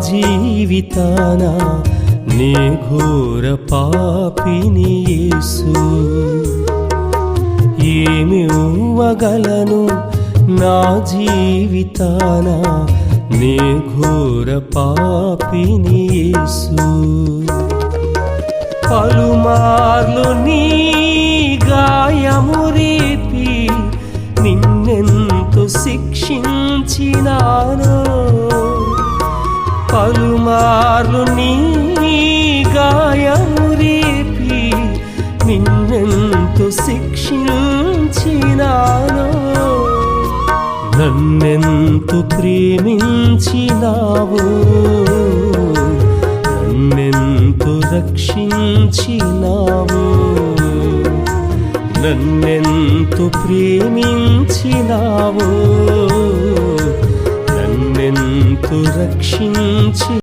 జీవితాన నే ఘోర పాపిని యేసు ఏమి ఇవ్వగలను నా జీవితాన నే ఘోర పాపిని యేసు పలుమార్లు నీ గాయము రేపి నిన్నెంతో శిక్షించినాను పలుమార్లు నీ గాయము రేపి నిన్నెంతో శిక్షించినాను నన్నెంతో ప్రేమించినావు నన్నెంతో రక్షించినావు నన్నెంతో ప్రేమించినావు నన్నెంతో రక్షించి